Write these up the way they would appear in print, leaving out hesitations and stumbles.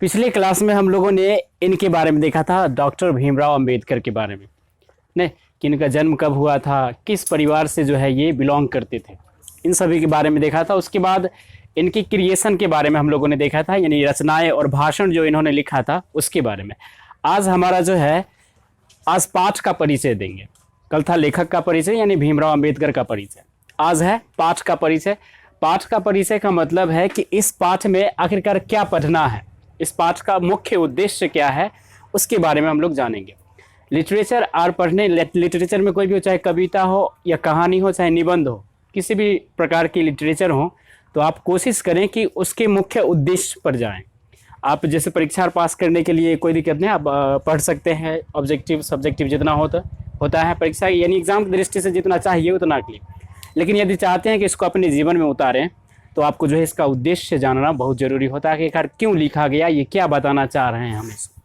पिछले क्लास में हम लोगों ने इनके बारे में देखा था, डॉक्टर भीमराव अंबेडकर के बारे में, नहीं कि इनका जन्म कब हुआ था, किस परिवार से जो है ये बिलोंग करते थे, इन सभी के बारे में देखा था। उसके बाद इनकी क्रिएशन के बारे में हम लोगों ने देखा था, यानी रचनाएं और भाषण जो इन्होंने लिखा था उसके बारे में। आज हमारा जो है, आज पाठ का परिचय देंगे। कल था लेखक का परिचय यानी भीमराव अंबेडकर का परिचय, आज है पाठ का परिचय। पाठ का परिचय का मतलब है कि इस पाठ में आखिरकार क्या पढ़ना है, इस पाठ का मुख्य उद्देश्य क्या है, उसके बारे में हम लोग जानेंगे। लिटरेचर और पढ़ने, लिटरेचर में कोई भी हो, चाहे कविता हो या कहानी हो, चाहे निबंध हो, किसी भी प्रकार की लिटरेचर हो, तो आप कोशिश करें कि उसके मुख्य उद्देश्य पर जाएं। आप जैसे परीक्षा पास करने के लिए कोई दिक्कत नहीं, आप पढ़ सकते हैं, ऑब्जेक्टिव सब्जेक्टिव जितना होता है परीक्षा यानी एग्जाम की दृष्टि से जितना चाहिए उतना के लिए। लेकिन यदि चाहते हैं कि इसको अपने जीवन में उतारें तो आपको जो है इसका उद्देश्य जानना बहुत ज़रूरी होता है कि आखिर क्यों लिखा गया, ये क्या बताना चाह रहे हैं हम इसको।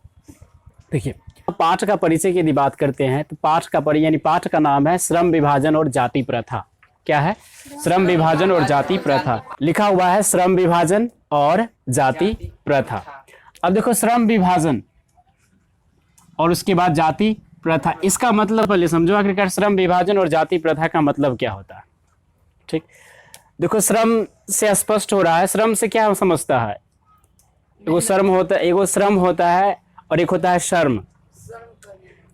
देखिए, पाठ का परिचय की यदि बात करते हैं तो पाठ का यानी पाठ का नाम है श्रम विभाजन और जाति प्रथा। क्या है? श्रम विभाजन और जाति प्रथा। लिखा हुआ है श्रम विभाजन और जाति प्रथा। अब देखो, श्रम विभाजन और उसके बाद जाति प्रथा, इसका मतलब पहले समझो आखिरकार श्रम विभाजन और जाति प्रथा का मतलब क्या होता है। ठीक, देखो श्रम से स्पष्ट हो रहा है। श्रम से क्या समझता है? एगो श्रम होता है और एक होता है शर्म।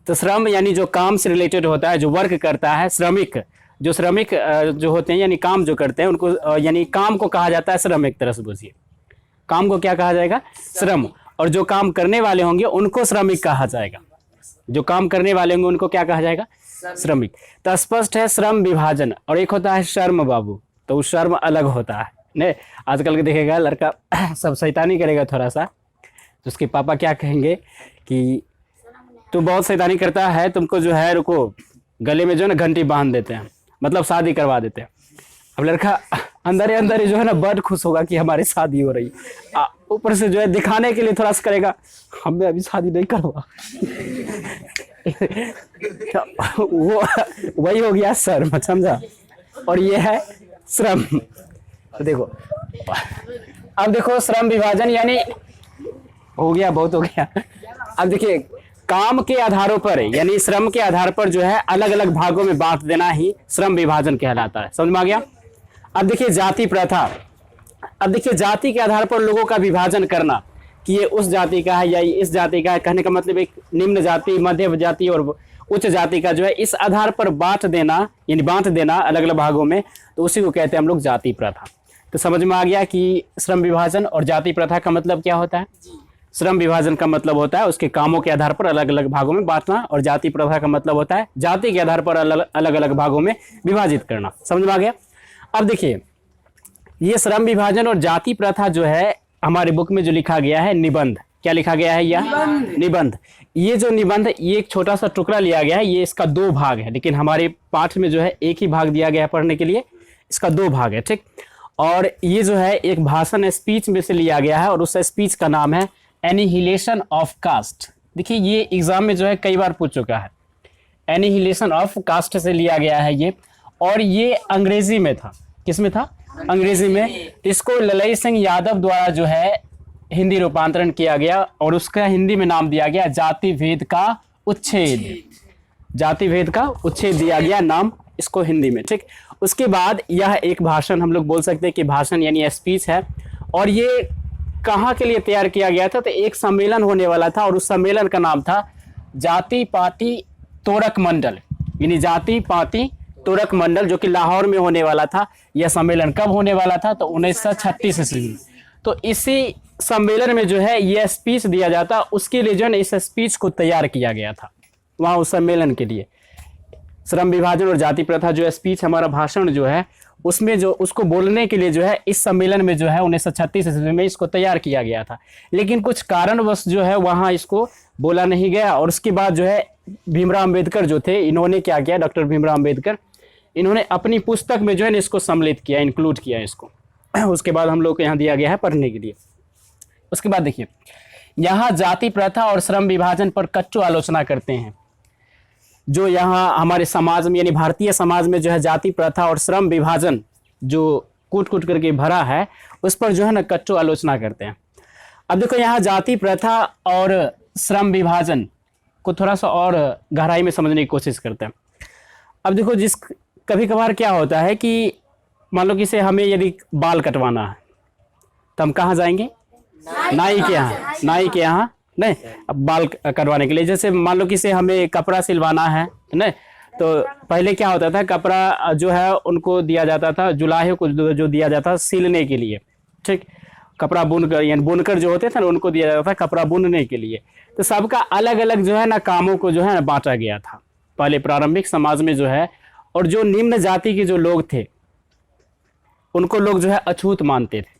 तो श्रम यानी जो काम से रिलेटेड होता है, जो वर्क करता है, श्रमिक जो होते हैं यानी काम जो करते हैं उनको, यानी काम को कहा जाता है श्रम। एक तरह से बुझिए, काम को क्या कहा जाएगा? श्रम। और जो काम करने वाले होंगे उनको श्रमिक कहा जाएगा। जो काम करने वाले होंगे उनको क्या कहा जाएगा? श्रमिक। तो स्पष्ट है श्रम विभाजन। और एक होता है शर्म बाबू, तो उस शर्म अलग होता है। नहीं, आजकल के देखेगा लड़का सब शैतानी करेगा थोड़ा सा, तो उसके पापा क्या कहेंगे कि तू बहुत शैतानी करता है, तुमको जो है रुको, गले में जो है ना घंटी बांध देते हैं, मतलब शादी करवा देते हैं। अब लड़का अंदर ही जो है ना बड़ खुश होगा कि हमारी शादी हो रही, ऊपर से जो है दिखाने के लिए थोड़ा सा करेगा, हमें अभी शादी नहीं करवा। वो वही हो गया शर्म, समझा? और ये है श्रम। तो देखो, अब देखो श्रम विभाजन यानी हो गया, बहुत हो गया। अब देखिए, काम के आधारों पर यानी श्रम के आधार पर जो है अलग अलग भागों में बांट देना ही श्रम विभाजन कहलाता है। समझ में आ गया? अब देखिए जाति प्रथा। अब देखिए, जाति के आधार पर लोगों का विभाजन करना कि ये उस जाति का है या ये इस जाति का है, कहने का मतलब एक निम्न जाति, मध्य जाति और उच्च जाति का जो है इस आधार पर बांट देना अलग अलग भागों में, तो उसी को कहते हैं हम लोग जाति प्रथा। तो समझ में आ गया कि श्रम विभाजन और जाति प्रथा का मतलब क्या होता है? श्रम विभाजन का मतलब होता है उसके कामों के आधार पर अलग अलग भागों में बांटना, और जाति प्रथा का मतलब होता है जाति के आधार पर अलग अलग भागों में विभाजित करना। समझ में आ गया? अब देखिए, ये श्रम विभाजन और जाति प्रथा जो है हमारे बुक में जो लिखा गया है निबंध, क्या लिखा गया है? यह निबंध। ये जो निबंध, ये एक छोटा सा टुकड़ा लिया गया है, ये इसका 2 भाग है, लेकिन हमारे पाठ में जो है एक ही भाग दिया गया है पढ़ने के लिए, इसका 2 भाग है। ठीक, और ये जो है एक भाषण स्पीच में से लिया गया है, और उस स्पीच का नाम है एनिहिलेशन ऑफ कास्ट। देखिए, ये एग्जाम में जो है कई बार पूछ चुका है। एनिहिलेशन ऑफ कास्ट से लिया गया है ये, और ये अंग्रेजी में था। किस में था? अंग्रेजी में। इसको ललई सिंह यादव द्वारा जो है हिंदी रूपांतरण किया गया, और उसका हिंदी में नाम दिया गया जाति भेद का उच्छेद। जाति भेद का उच्छेद दिया गया नाम इसको हिंदी में। ठीक, उसके बाद यह एक भाषण, हम लोग बोल सकते हैं कि भाषण यानी स्पीच है। और ये कहाँ के लिए तैयार किया गया था? तो एक सम्मेलन होने वाला था, और उस सम्मेलन का नाम था जाति पाति तोरक मंडल, यानी जाति पाति तोरक मंडल, जो कि लाहौर में होने वाला था। यह सम्मेलन कब होने वाला था? तो 1936 ईस्वी में। तो इसी सम्मेलन में जो है यह स्पीच दिया जाता, उसके लिए जो है इस स्पीच को तैयार किया गया था वहाँ उस सम्मेलन के लिए। श्रम विभाजन और जाति प्रथा जो स्पीच, हमारा भाषण जो है, उसमें जो उसको बोलने के लिए जो है इस सम्मेलन में जो है 1936 ईस्वी में इसको तैयार किया गया था। लेकिन कुछ कारणवश जो है वहाँ इसको बोला नहीं गया, और उसके बाद जो है भीमराव अंबेडकर जो थे, इन्होंने क्या किया, डॉक्टर भीमराव अंबेडकर, इन्होंने अपनी पुस्तक में जो है इसको सम्मिलित किया, इंक्लूड किया इसको। उसके बाद हम लोग को यहाँ दिया गया है पढ़ने के लिए। उसके बाद देखिए, यहाँ जाति प्रथा और श्रम विभाजन पर कच्चो आलोचना करते हैं। जो यहाँ हमारे समाज में यानी भारतीय समाज में जो है जाति प्रथा और श्रम विभाजन जो कूट कूट करके भरा है, उस पर जो है ना कच्चो आलोचना करते हैं। अब देखो यहाँ जाति प्रथा और श्रम विभाजन को थोड़ा सा और गहराई में समझने की कोशिश करते हैं। अब देखो कभी कभार क्या होता है कि मान लो कि से हमें यदि बाल कटवाना है तो हम कहाँ जाएंगे? नाई के यहाँ। नाई के यहाँ नहीं, अब बाल कटवाने के लिए जैसे मान लो कि से हमें कपड़ा सिलवाना है नहीं, तो पहले क्या होता था, कपड़ा जो है उनको दिया जाता था, जुलाहे को जो दिया जाता था सिलने के लिए, ठीक, कपड़ा बुनकर यानी बुनकर जो होते थे ना उनको दिया जाता था कपड़ा बुनने के लिए। तो सबका अलग अलग जो है ना कामों को जो है ना बांटा गया था पहले प्रारंभिक समाज में जो है। और जो निम्न जाति के जो लोग थे उनको लोग जो है अछूत मानते थे,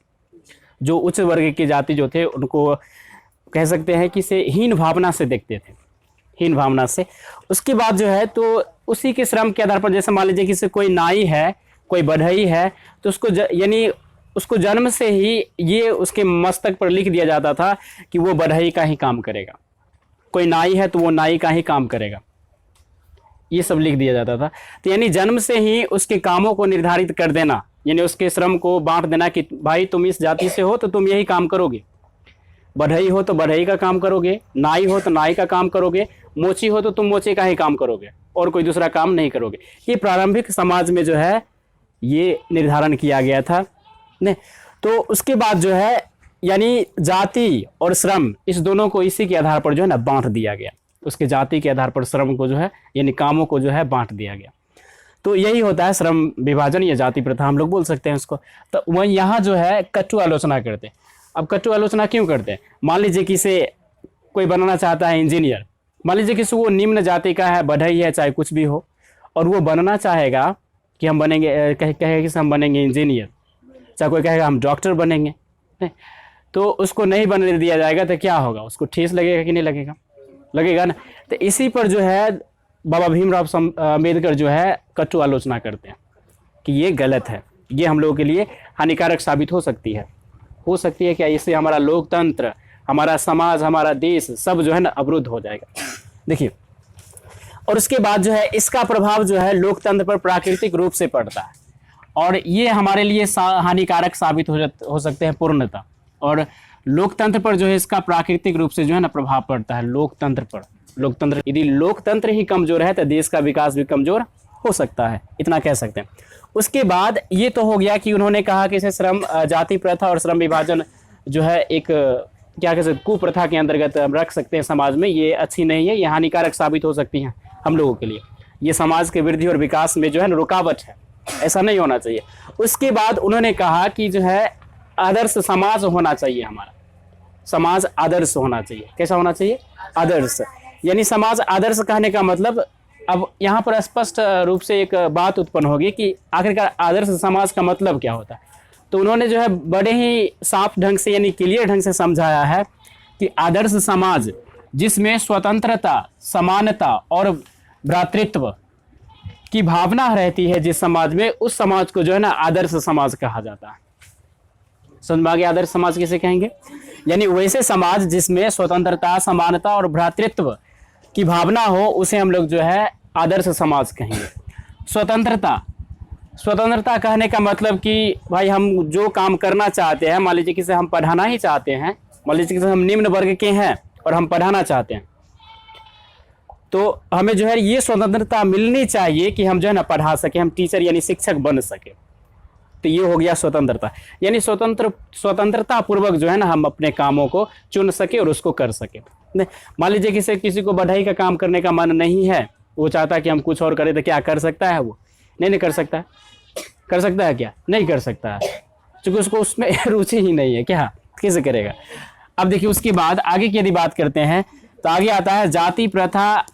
जो उच्च वर्ग की जाति जो थे उनको कह सकते हैं कि से हीन भावना से देखते थे, हीन भावना से। उसके बाद जो है तो उसी के श्रम के आधार पर जैसे मान लीजिए कि से कोई नाई है, कोई बढ़ई है, तो उसको यानी उसको जन्म से ही ये उसके मस्तक पर लिख दिया जाता था कि वो बढ़ई का ही काम करेगा, कोई नाई है तो वो नाई का ही काम करेगा, ये सब लिख दिया जाता था। तो यानी जन्म से ही उसके कामों को निर्धारित कर देना, यानी उसके श्रम को बांट देना कि भाई तुम इस जाति से हो तो तुम यही काम करोगे, बढ़ई हो तो बढ़ई का काम करोगे, नाई हो तो नाई का काम करोगे, मोची हो तो तुम मोची का ही काम करोगे और कोई दूसरा काम नहीं करोगे। ये प्रारंभिक समाज में जो है ये निर्धारण किया गया था ने। तो उसके बाद जो है यानी जाति और श्रम इस दोनों को इसी के आधार पर जो है ना बांट दिया गया, उसके जाति के आधार पर श्रम को जो है यानी कामों को जो है बांट दिया गया। तो यही होता है श्रम विभाजन या जाति प्रथा हम लोग बोल सकते हैं उसको। तो वह यहाँ जो है कटु आलोचना करते हैं। अब कटु आलोचना क्यों करते हैं? मान लीजिए किसी कोई बनना चाहता है इंजीनियर, मान लीजिए किसी वो निम्न जाति का है, बढ़ई है, चाहे कुछ भी हो, और वो बनना चाहेगा कि हम बनेंगे, कहेगा कि हम बनेंगे इंजीनियर, चाहे कोई कहेगा हम डॉक्टर बनेंगे, नहीं? तो उसको नहीं बनने दिया जाएगा तो क्या होगा? उसको ठेस लगेगा कि नहीं लगेगा? लगेगा ना। तो इसी पर जो है बाबा भीमराव अम्बेडकर जो है कटु आलोचना करते हैं कि ये गलत है, ये हम लोगों के लिए हानिकारक साबित हो सकती है क्या इससे हमारा लोकतंत्र, हमारा समाज, हमारा देश सब जो है ना अवरुद्ध हो जाएगा। देखिए, और उसके बाद जो है इसका प्रभाव जो है लोकतंत्र पर प्राकृतिक रूप से पड़ता है और ये हमारे लिए हानिकारक साबित हो सकते हैं पूर्णतः। और लोकतंत्र पर जो है इसका प्राकृतिक रूप से जो है ना प्रभाव पड़ता है लोकतंत्र पर। लोकतंत्र यदि लोकतंत्र ही कमजोर है तो देश का विकास भी कमजोर हो सकता है, इतना कह सकते हैं। उसके बाद ये तो हो गया कि उन्होंने कहा कि इसे श्रम जाति प्रथा और श्रम विभाजन जो है एक क्या कह सकते कुप्रथा के अंतर्गत हम रख सकते हैं समाज में, ये अच्छी नहीं है, ये हानिकारक साबित हो सकती हैं हम लोगों के लिए, ये समाज के वृद्धि और विकास में जो है ना रुकावट है, ऐसा नहीं होना चाहिए। उसके बाद उन्होंने कहा कि जो है आदर्श समाज होना चाहिए, हमारा समाज आदर्श होना चाहिए। कैसा होना चाहिए? आदर्श। यानी समाज आदर्श कहने का मतलब, अब यहाँ पर स्पष्ट रूप से एक बात उत्पन्न होगी कि आखिरकार आदर्श समाज का मतलब क्या होता है। तो उन्होंने जो है बड़े ही साफ ढंग से यानी क्लियर ढंग से समझाया है कि आदर्श समाज जिसमें स्वतंत्रता, समानता और भ्रातृत्व की भावना रहती है जिस समाज में, उस समाज को जो है ना आदर्श समाज कहा जाता है। समझ में आ गया? आदर्श समाज किसे कहेंगे? यानी वैसे समाज जिसमें स्वतंत्रता, समानता और भ्रातृत्व की भावना हो उसे हम लोग जो है आदर्श समाज कहेंगे। स्वतंत्रता कहने का मतलब कि भाई हम जो काम करना चाहते हैं, मान लीजिए किसे हम पढ़ाना ही चाहते हैं, मान लीजिए कि हम निम्न वर्ग के हैं और हम पढ़ाना चाहते हैं, तो हमें जो है ये स्वतंत्रता मिलनी चाहिए कि हम जो है ना पढ़ा सके, हम टीचर यानी शिक्षक बन सके। तो ये हो गया स्वतंत्रता, यानी स्वतंत्रता पूर्वक जो है ना हम अपने कामों को चुन सके और उसको कर सके। मान लीजिए किसी को बढ़ई का काम करने का मन नहीं है, वो चाहता है कि हम कुछ और करें, तो क्या कर सकता है? वो नहीं कर सकता है। कर सकता है क्या? नहीं कर सकता है, क्योंकि उसको उसमें रुचि ही नहीं है। क्या कैसे करेगा? अब देखिए उसके बाद आगे की यदि बात करते हैं तो आगे आता है जाति प्रथा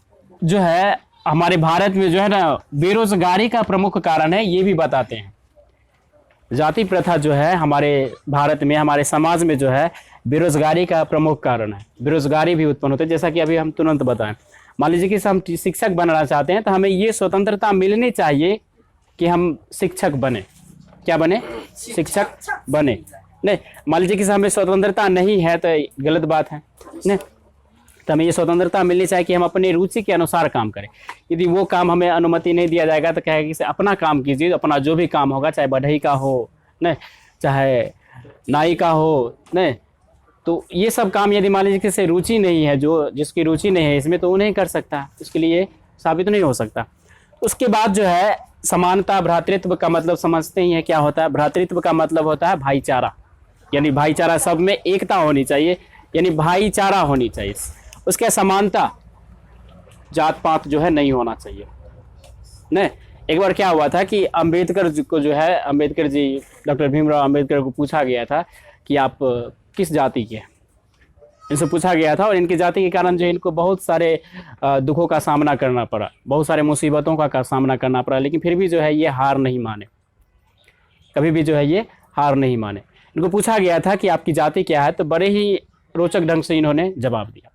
जो है हमारे भारत में जो है ना बेरोजगारी का प्रमुख कारण है, ये भी बताते हैं। जाति प्रथा जो है हमारे भारत में, हमारे समाज में जो है बेरोजगारी का प्रमुख कारण है, बेरोजगारी भी उत्पन्न होती है। जैसा कि अभी हम तुरंत बताएं, मान लीजिए कि हम शिक्षक बनना चाहते हैं तो हमें ये स्वतंत्रता मिलनी चाहिए कि हम शिक्षक बने। क्या बने? शिक्षक बने। नहीं, मान लीजिए कि हमें स्वतंत्रता नहीं है तो गलत बात है नहीं, तो हमें ये स्वतंत्रता मिलनी चाहिए कि हम अपनी रुचि के अनुसार काम करें। यदि वो काम हमें अनुमति नहीं दिया जाएगा तो कहेगा कि अपना काम कीजिए, अपना जो भी काम होगा, चाहे बढ़ई का हो नहीं, चाहे नाई का हो नहीं, तो ये सब काम यदि मान लीजिए किसी रुचि नहीं है, जो जिसकी रुचि नहीं है इसमें, तो वो नहीं कर सकता, उसके लिए साबित नहीं हो सकता। उसके बाद जो है समानता, भ्रातृत्व का मतलब समझते ही है क्या होता है। भ्रातृत्व का मतलब होता है भाईचारा, यानी भाईचारा, सब में एकता होनी चाहिए, यानी भाईचारा होनी चाहिए। उसके समानता, जात पात जो है नहीं होना चाहिए। नहीं, एक बार क्या हुआ था कि अंबेडकर को जो है, अंबेडकर जी, डॉक्टर भीमराव अंबेडकर को पूछा गया था कि आप किस जाति के हैं, इनसे पूछा गया था। और इनकी जाति के कारण जो है इनको बहुत सारे दुखों का सामना करना पड़ा, बहुत सारे मुसीबतों का सामना करना पड़ा, लेकिन फिर भी जो है ये हार नहीं माने, कभी भी जो है ये हार नहीं माने। इनको पूछा गया था कि आपकी जाति क्या है, तो बड़े ही रोचक ढंग से इन्होंने जवाब दिया,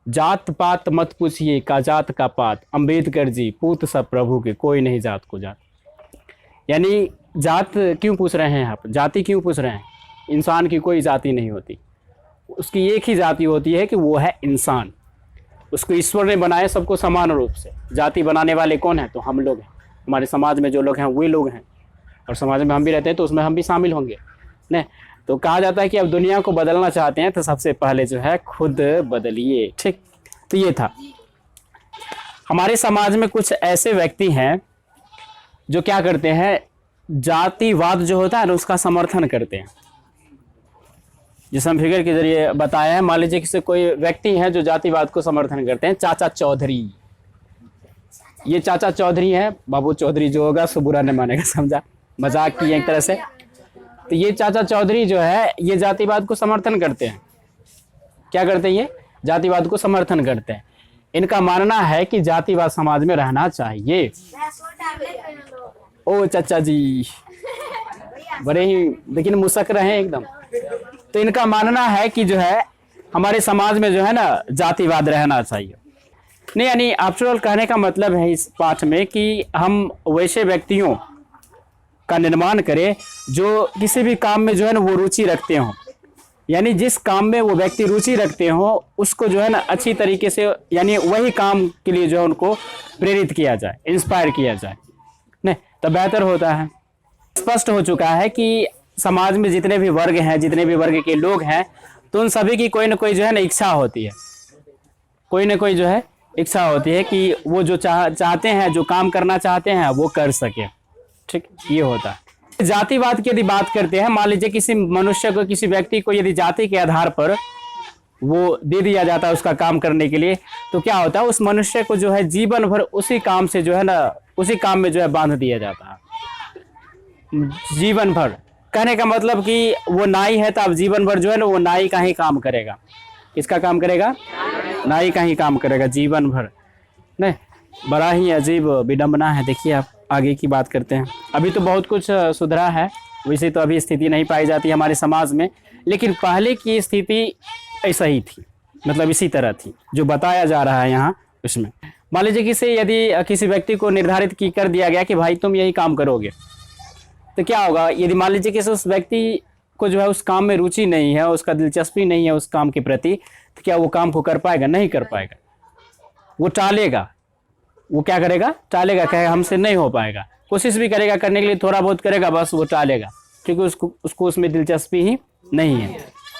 जात पात मत पूछिए का जात का पात, अंबेडकर जी पूत सब प्रभु के, कोई नहीं जात को जात। यानी जात क्यों पूछ रहे हैं आप, जाति क्यों पूछ रहे हैं? इंसान की कोई जाति नहीं होती, उसकी एक ही जाति होती है कि वो है इंसान। उसको ईश्वर ने बनाया सबको समान रूप से। जाति बनाने वाले कौन है? तो हम लोग हैं, हमारे समाज में जो लोग हैं वे लोग हैं, और समाज में हम भी रहते हैं तो उसमें हम भी शामिल होंगे नहीं। तो कहा जाता है कि अब दुनिया को बदलना चाहते हैं तो सबसे पहले जो है खुद बदलिए। ठीक, तो ये था। हमारे समाज में कुछ ऐसे व्यक्ति हैं जो क्या करते हैं, जातिवाद जो होता है ना उसका समर्थन करते हैं। जिस हम फिगर के जरिए बताया है, मान लीजिए किसी कोई व्यक्ति है जो जातिवाद को समर्थन करते हैं, चाचा चौधरी, ये चाचा चौधरी है, बाबू चौधरी जो होगा सो बुरा नहीं मानेगा, समझा, मजाक की एक तरह से। तो ये चाचा चौधरी जो है ये जातिवाद को समर्थन करते हैं। क्या करते हैं? ये जातिवाद को समर्थन करते हैं। इनका मानना है कि जातिवाद समाज में रहना चाहिए। ओ चाचा जी, बड़े ही लेकिन मुसक रहे हैं एकदम। तो इनका मानना है कि जो है हमारे समाज में जो है ना जातिवाद रहना चाहिए। नहीं, यानी आफ्टर कहने का मतलब है इस पाठ में कि हम वैसे व्यक्तियों का निर्माण करें जो किसी भी काम में जो है ना वो रुचि रखते हों, यानी जिस काम में वो व्यक्ति रुचि रखते हो उसको जो है ना अच्छी तरीके से, यानी वही काम के लिए जो है उनको प्रेरित किया जाए, इंस्पायर किया जाए, नहीं तो बेहतर होता है। स्पष्ट हो चुका है कि समाज में जितने भी वर्ग हैं, जितने भी वर्ग के लोग हैं, तो उन सभी की कोई ना कोई जो है ना इच्छा होती है, कोई ना कोई जो है इच्छा होती है कि वो जो चाहते हैं, जो काम करना चाहते हैं वो कर सके। ठीक, ये होता है। जातिवाद की यदि बात करते हैं, मान लीजिए किसी मनुष्य को, किसी व्यक्ति को यदि जाति के आधार पर वो दे दिया जाता है उसका काम करने के लिए, तो क्या होता है, उस मनुष्य को जो है जीवन भर उसी काम से जो है ना, उसी काम में जो है बांध दिया जाता है। जीवन भर कहने का मतलब कि वो नाई है तो अब जीवन भर जो है ना वो नाई का ही काम करेगा। किसका काम करेगा? नाई का ही काम करेगा जीवन भर। नहीं, बड़ा ही अजीब विडंबना है। देखिए आप आगे की बात करते हैं। अभी तो बहुत कुछ सुधरा है, वैसे तो अभी स्थिति नहीं पाई जाती हमारे समाज में, लेकिन पहले की स्थिति ऐसा ही थी, मतलब इसी तरह थी जो बताया जा रहा है यहाँ उसमें। मान लीजिए यदि किसी व्यक्ति को निर्धारित कर दिया गया कि भाई तुम यही काम करोगे, तो क्या होगा? यदि मान लीजिए कि उस व्यक्ति को जो है उस काम में रुचि नहीं है, उसका दिलचस्पी नहीं है उस काम के प्रति, तो क्या वो काम को कर पाएगा? नहीं कर पाएगा, वो टालेगा। वो क्या करेगा? टालेगा, कहेगा हमसे नहीं हो पाएगा। कोशिश भी करेगा करने के लिए, थोड़ा बहुत करेगा, बस वो टालेगा, क्योंकि उसको उसमें दिलचस्पी ही नहीं है।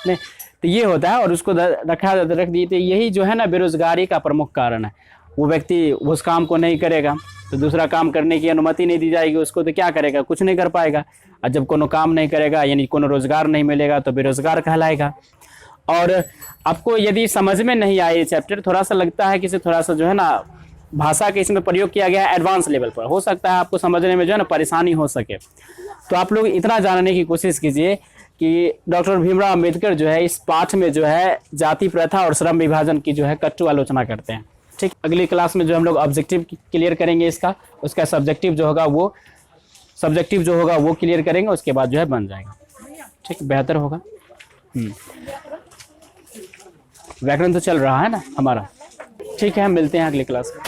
नहीं, तो ये होता है। और उसको रख दी, तो यही जो है ना बेरोजगारी का प्रमुख कारण है। वो व्यक्ति उस काम को नहीं करेगा तो दूसरा काम करने की अनुमति नहीं दी जाएगी उसको, तो क्या करेगा? कुछ नहीं कर पाएगा। और जब कोनो काम नहीं करेगा, यानी कोनो रोजगार नहीं मिलेगा, तो बेरोजगार कहलाएगा। और आपको यदि समझ में नहीं आए ये चैप्टर, थोड़ा सा लगता है कि थोड़ा सा जो है ना भाषा के इसमें प्रयोग किया गया है एडवांस लेवल पर, हो सकता है आपको समझने में जो है ना परेशानी हो सके, तो आप लोग इतना जानने की कोशिश कीजिए कि डॉक्टर भीमराव अंबेडकर जो है इस पाठ में जो है जाति प्रथा और श्रम विभाजन की जो है कट्टू आलोचना करते हैं। ठीक, अगली क्लास में जो हम लोग ऑब्जेक्टिव क्लियर करेंगे इसका, उसका सब्जेक्टिव जो होगा वो क्लियर करेंगे, उसके बाद जो है बन जाएगा। ठीक, बेहतर होगा। व्याकरण तो चल रहा है ना हमारा। ठीक है, हम मिलते हैं अगली क्लास में।